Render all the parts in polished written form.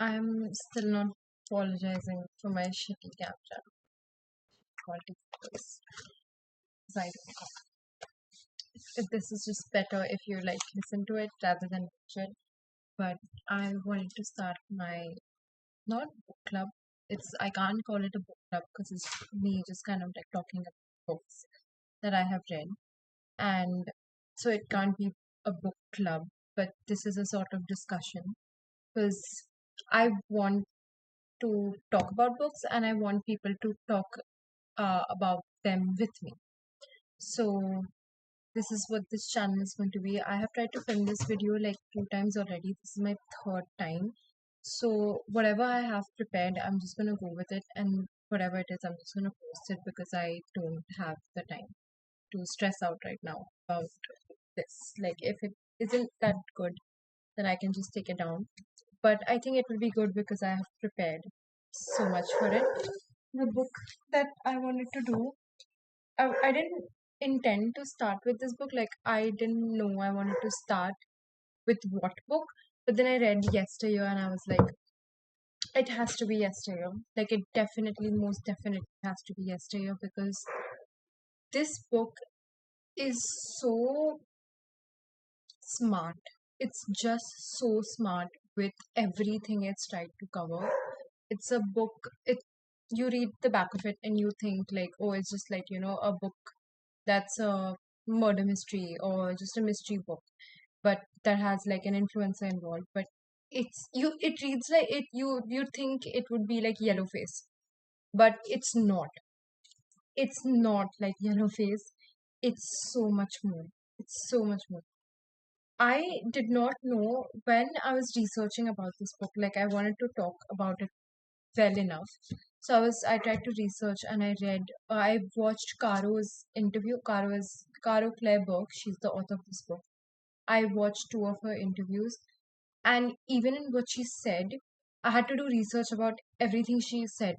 I'm still not apologizing for my shitty camera quality photos. 'Cause I don't know. If this is just better if you like listen to it rather than watch it. But I wanted to start my not book club. I can't call it a book club because it's me just kind of like talking about books that I have read. And so it can't be a book club, but this is a sort of discussion because I want to talk about books and I want people to talk about them with me. So this is what this channel is going to be. I have tried to film this video like 2 times already. This is my third time. So whatever I have prepared, I'm just gonna go with it, and whatever it is, I'm just gonna post it because I don't have the time to stress out right now about this. Like if it isn't that good, then I can just take it down. But I think it will be good because I have prepared so much for it. The book that I wanted to do, I didn't intend to start with this book. Like, I didn't know I wanted to start with what book. But then I read Yesteryear and I was like, it has to be Yesteryear. Like, it definitely, most definitely has to be Yesteryear because this book is so smart. It's just so smart with everything it's tried to cover. It's a book, you read the back of it and you think like, oh, it's just like, a book that's a murder mystery or just a mystery book, but that has like an influencer involved. But it reads like you think it would be like Yellowface, but it's not like Yellowface. It's so much more. It's so much more. I did not know when I was researching about this book, like I wanted to talk about it well enough. So I tried to research and I watched Caro's interview. Caro Claire Burke. She's the author of this book. I watched two of her interviews, and even in what she said, I had to do research about everything she said,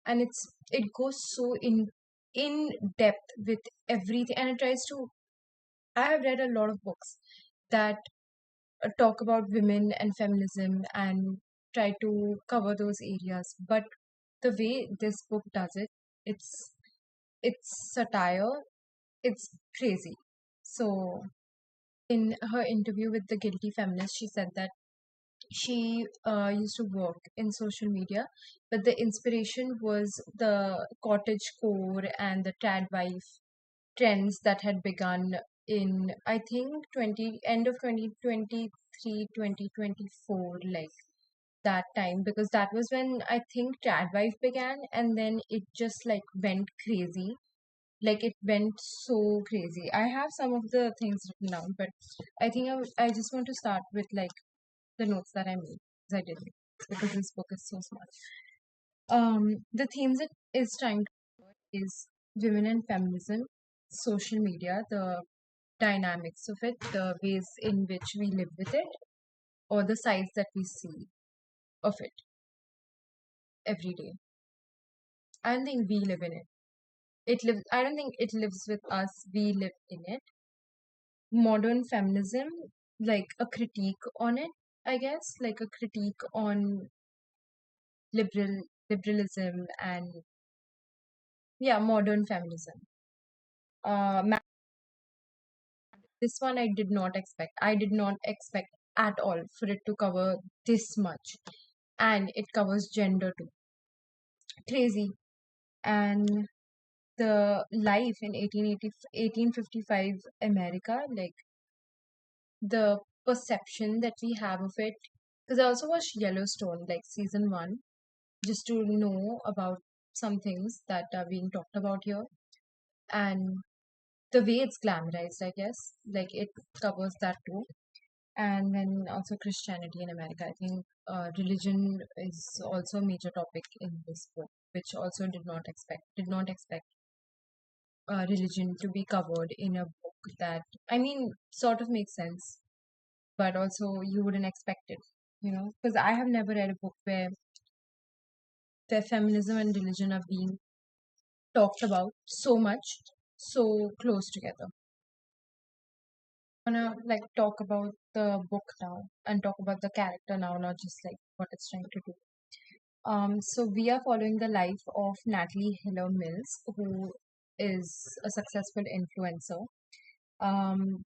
and it goes so in depth with everything, and it tries to. I have read a lot of books that talk about women and feminism and try to cover those areas, but the way this book does it, it's it's satire, it's crazy. So in her interview with the Guilty Feminist, she said that she used to work in social media, but the inspiration was the cottage core and the trad wife trends that had begun in, I think, 20 end of 2023, 2024, like that time, because that was when I think trad wife began, and then it just like went crazy. Like it went so crazy. I have some of the things written down, but I think I just want to start with like the notes that I made because I did it, because this book is so smart. The themes it is trying to cover is women and feminism, social media, the dynamics of it, the ways in which we live with it, or the sides that we see of it every day. I don't think we live in it. It lives. I don't think it lives with us. We live in it. Modern feminism, like a critique on it, I guess, like a critique on liberalism and yeah, modern feminism. This one I did not expect. I did not expect at all for it to cover this much, and it covers gender too. Crazy. And the life in 1855 America, like the perception that we have of it. Because I also watched Yellowstone, like season one, just to know about some things that are being talked about here. And the way it's glamorized, I guess, like it covers that too. And then also Christianity in America. I think religion is also a major topic in this book, which also did not expect religion to be covered in a book that, I mean, sort of makes sense, but also you wouldn't expect it, because I have never read a book where feminism and religion are being talked about so much, so close together. Gonna like talk about the book now and talk about the character now, not just like what it's trying to do. So we are following the life of Natalie Hiller Mills, who is a successful influencer, um,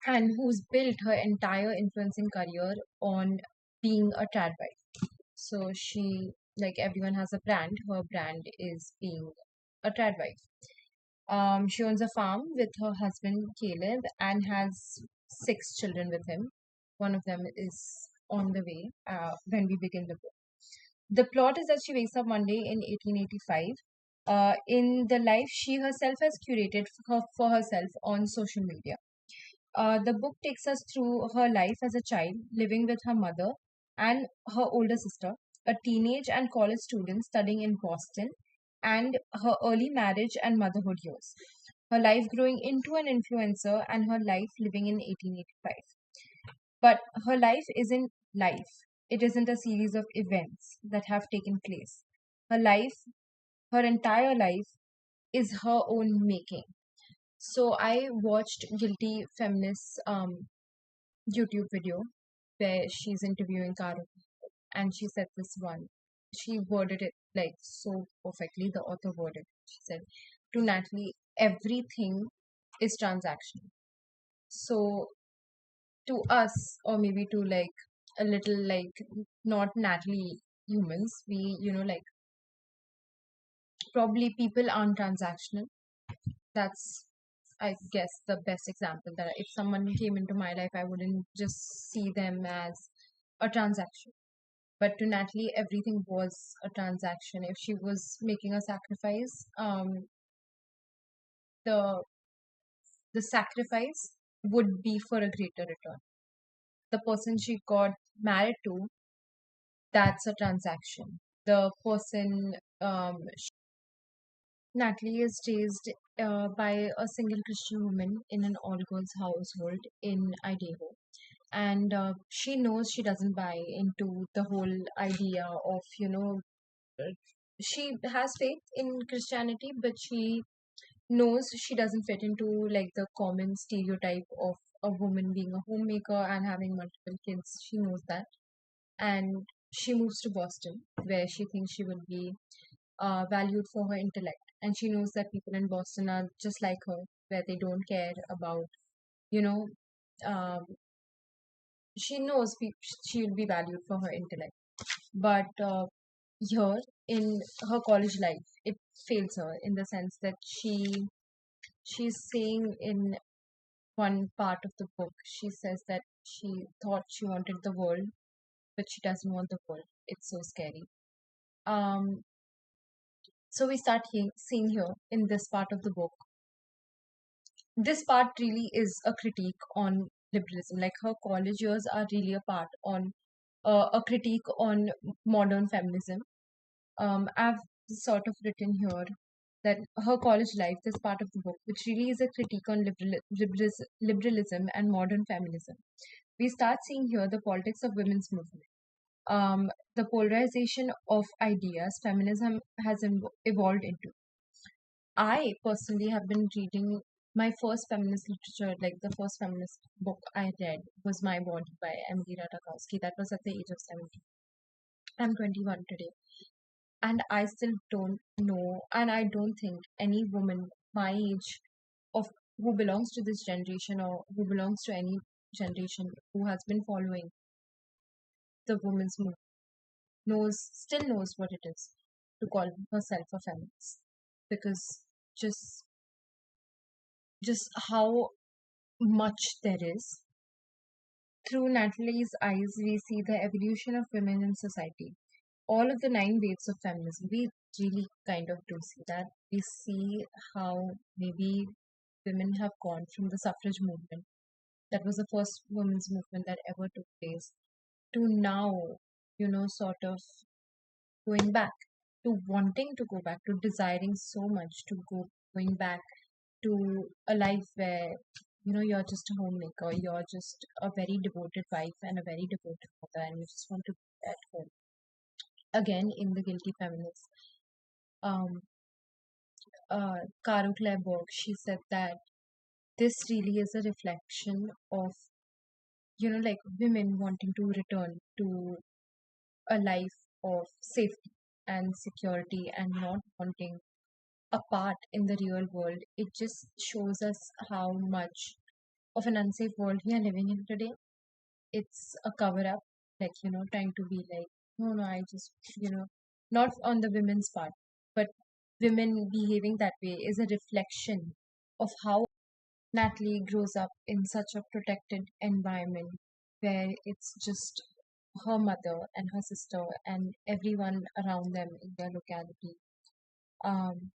and who's built her entire influencing career on being a trad wife. So she, like everyone has a brand, her brand is being a trad wife. She owns a farm with her husband Caleb and has six children with him. One of them is on the way when we begin the book. The plot is that she wakes up one day in 1885 in the life she herself has curated for herself on social media. The book takes us through her life as a child, living with her mother and her older sister, a teenage and college student studying in Boston, and her early marriage and motherhood years. Her life growing into an influencer and her life living in 1885. But her life isn't life. It isn't a series of events that have taken place. Her life, her entire life, is her own making. So I watched Guilty Feminists YouTube video where she's interviewing Caro, and she said this one. She worded it like so perfectly. The author worded. She said, "To Natalie, everything is transactional. So to us, or maybe to like a little like not Natalie humans, we like probably people aren't transactional. That's I guess the best example that if someone came into my life, I wouldn't just see them as a transaction. But to Natalie, everything was a transaction. If she was making a sacrifice, the the sacrifice would be for a greater return. The person she got married to, that's a transaction. The person Natalie is raised by a single Christian woman in an all girls household in Idaho. And she knows she doesn't buy into the whole idea of, she has faith in Christianity, but she knows she doesn't fit into like the common stereotype of a woman being a homemaker and having multiple kids. She knows that. And she moves to Boston, where she thinks she will be valued for her intellect. And she knows that people in Boston are just like her, where they don't care about, you know, um, she knows she will be valued for her intellect. But here in her college life, it fails her in the sense that she's saying in one part of the book, she says that she thought she wanted the world, but she doesn't want the world. It's so scary. Um, so we start seeing here in this part of the book, this part really is a critique on liberalism. Like her college years are really a part on a critique on modern feminism. I've sort of written here that her college life, this part of the book, which really is a critique on liberalism and modern feminism. We start seeing here the politics of women's movement. The polarization of ideas feminism has evolved into. I personally have been reading my first feminist literature, like the first feminist book I read was My Body by Emily Ratajkowski. That was at the age of 17. I'm 21 today. And I still don't know, and I don't think any woman my age of who belongs to this generation or who belongs to any generation who has been following the women's movement still knows what it is to call herself a feminist. Because just just how much there is. Through Natalie's eyes, we see the evolution of women in society. All of the nine waves of feminism, we really kind of do see that. We see how maybe women have gone from the suffrage movement, that was the first women's movement that ever took place, to now, sort of going back, to wanting to go back, to desiring so much to going back to a life where you're just a homemaker, you're just a very devoted wife and a very devoted mother, and you just want to be at home. Again, in the Guilty Feminist, um, caro burke, she said that this really is a reflection of, like women wanting to return to a life of safety and security and not wanting a part in the real world. It just shows us how much of an unsafe world we are living in today. It's a cover up, like, trying to be like, no, no, I just, not on the women's part, but women behaving that way is a reflection of how Natalie grows up in such a protected environment where it's just her mother and her sister and everyone around them in their locality, um,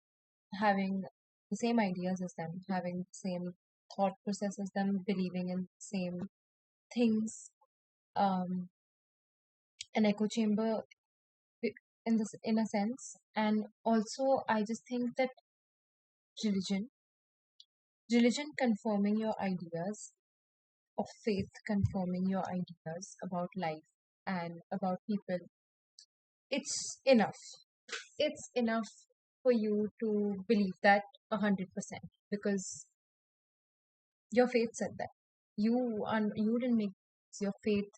having the same ideas as them, having the same thought process as them, believing in the same things, um, an echo chamber in this, in a sense. And also, I just think that religion, religion confirming your ideas, of faith confirming your ideas about life and about people, it's enough. It's enough for you to believe that 100% because your faith said that. You didn't make your faith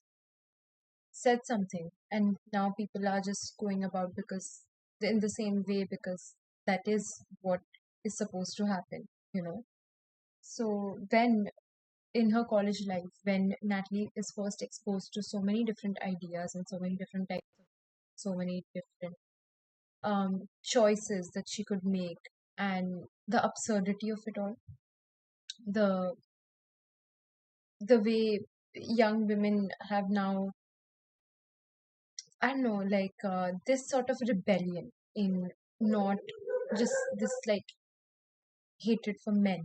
said something, and now people are just going about because in the same way because that is what is supposed to happen, you know. So when in her college life, when Natalie is first exposed to so many different ideas and so many different types, so many different choices that she could make, and the absurdity of it all, the the way young women have now, I don't know, like this sort of rebellion in not just this like hatred for men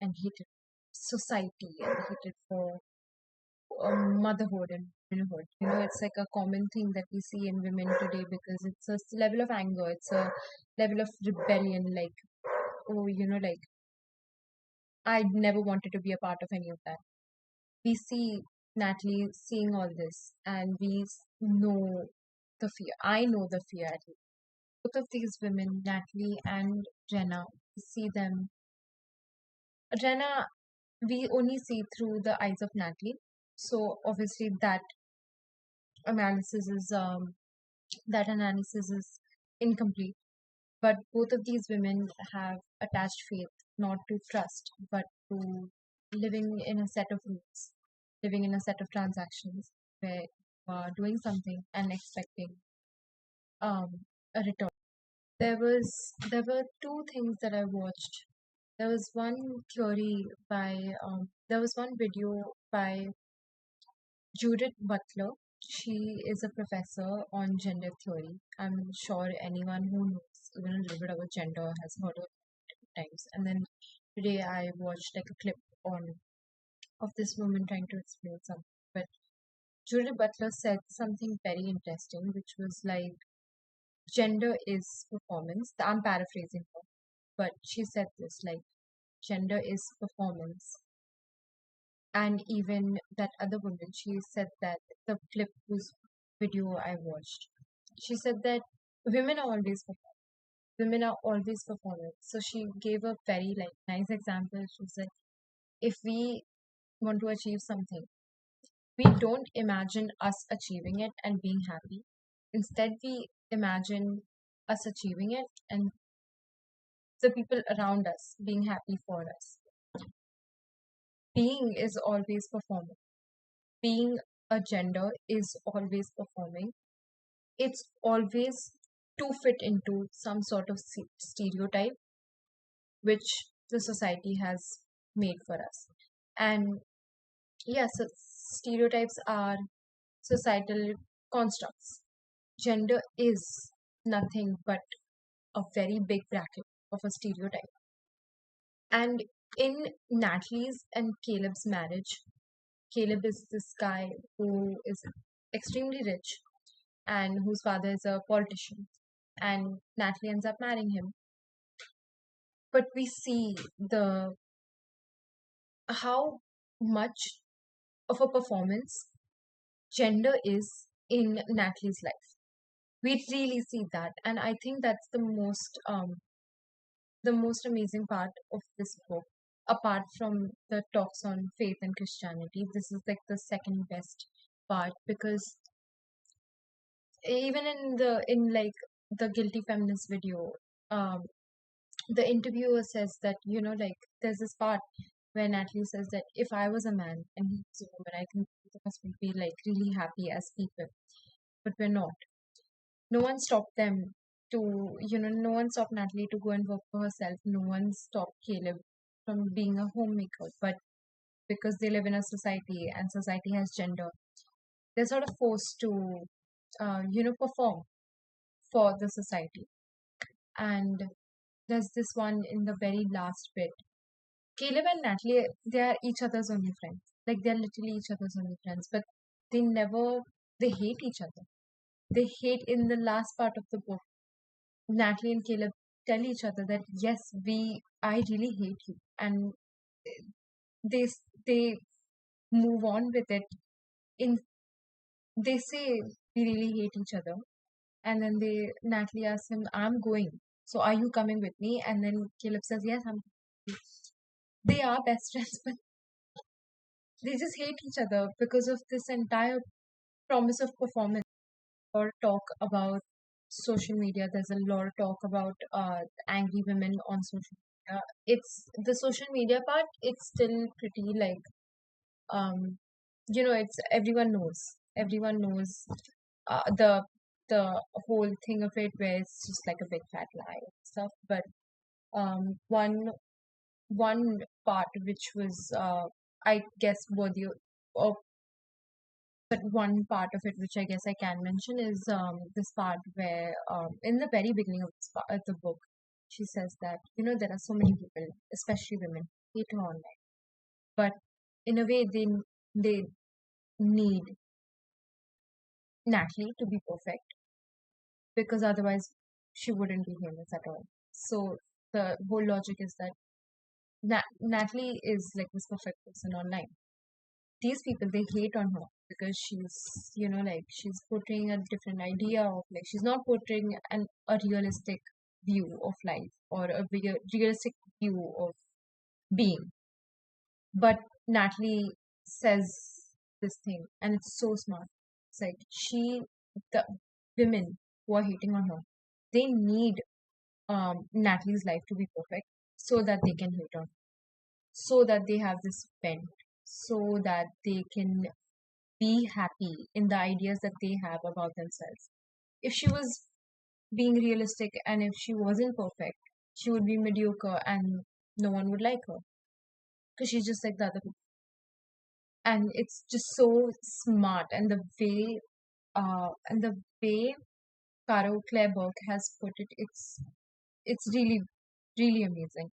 and hatred for society and hatred for motherhood and womanhood. You know, it's like a common thing that we see in women today because it's a level of anger, it's a level of rebellion, like, oh, like I never wanted to be a part of any of that. We see Natalie seeing all this and know the fear. I know the fear at least. Both of these women, Natalie and Jenna, we see them. Jenna, we only see through the eyes of Natalie. So obviously analysis is that analysis is incomplete. But both of these women have attached faith not to trust, but to living in a set of rules, living in a set of transactions where you are doing something and expecting a return. There were two things that I watched. There was one theory by there was one video by Judith Butler. She is a professor on gender theory. I'm sure anyone who knows even a little bit about gender has heard of it times. And then today I watched like a clip on of this woman trying to explain something. But Judith Butler said something very interesting, which was like gender is performance. I'm paraphrasing her, but she said this like gender is performance. And even that other woman, she said that the clip whose video I watched, she said that women are always women are always performers. So she gave a very like nice example. She said, if we want to achieve something, we don't imagine us achieving it and being happy. Instead, we imagine us achieving it and the people around us being happy for us. Being is always performing. Being a gender is always performing. It's always to fit into some sort of stereotype which the society has made for us. And yes, stereotypes are societal constructs. Gender is nothing but a very big bracket of a stereotype. And in Natalie's and Caleb's marriage, Caleb is this guy who is extremely rich and whose father is a politician. And Natalie ends up marrying him. But we see the how much of a performance gender is in Natalie's life. We really see that, and I think that's the most amazing part of this book apart from the talks on faith and Christianity, this is like the second best part, because even in like the guilty feminist video, um the interviewer says that, like, there's this part where Natalie says that if I was a man and he was a woman, I think both of us would be like really happy as people, but we're not. No one stopped them to, no one stopped Natalie to go and work for herself. No one stopped Caleb from being a homemaker. But because they live in a society and society has gender, they're sort of forced to, perform for the society. And there's this one in the very last bit. Caleb and Natalie, they are each other's only friends. Like, they're literally each other's only friends, but they never, they hate each other. They hate, in the last part of the book, Natalie and Caleb tell each other that, yes, I really hate you. And they move on with it. In They say we really hate each other, and then Natalie asks him, "I'm going. So are you coming with me?" And then Caleb says, "Yes, I'm." They are best friends, but they just hate each other because of this entire promise of performance. Or talk about social media. There's a lot of talk about angry women on social media. It's the social media part. It's still pretty like, um, it's everyone knows. Everyone knows the whole thing of it, where it's just like a big fat lie and stuff. But one part which was, I guess, worthy of, but one part of it which I guess I can mention is, this part where, in the very beginning of the book, she says that, there are so many people, especially women, hate her online, but in a way they need Natalie to be perfect, because otherwise she wouldn't be famous at all. So the whole logic is that Natalie is like this perfect person online. These people, they hate on her because she's, like, she's portraying a different idea of, like, she's not portraying a realistic view of life, or a realistic view of being. But Natalie says this thing, and it's so smart. It's like, the women who are hating on her, they need Natalie's life to be perfect so that they can hate on her, so that they have this vent, so that they can be happy in the ideas that they have about themselves. If she was being realistic and if she wasn't perfect, she would be mediocre and no one would like her, because she's just like the other people. And it's just so smart, and the way Caro Claire Burke has put it, it's really, really amazing.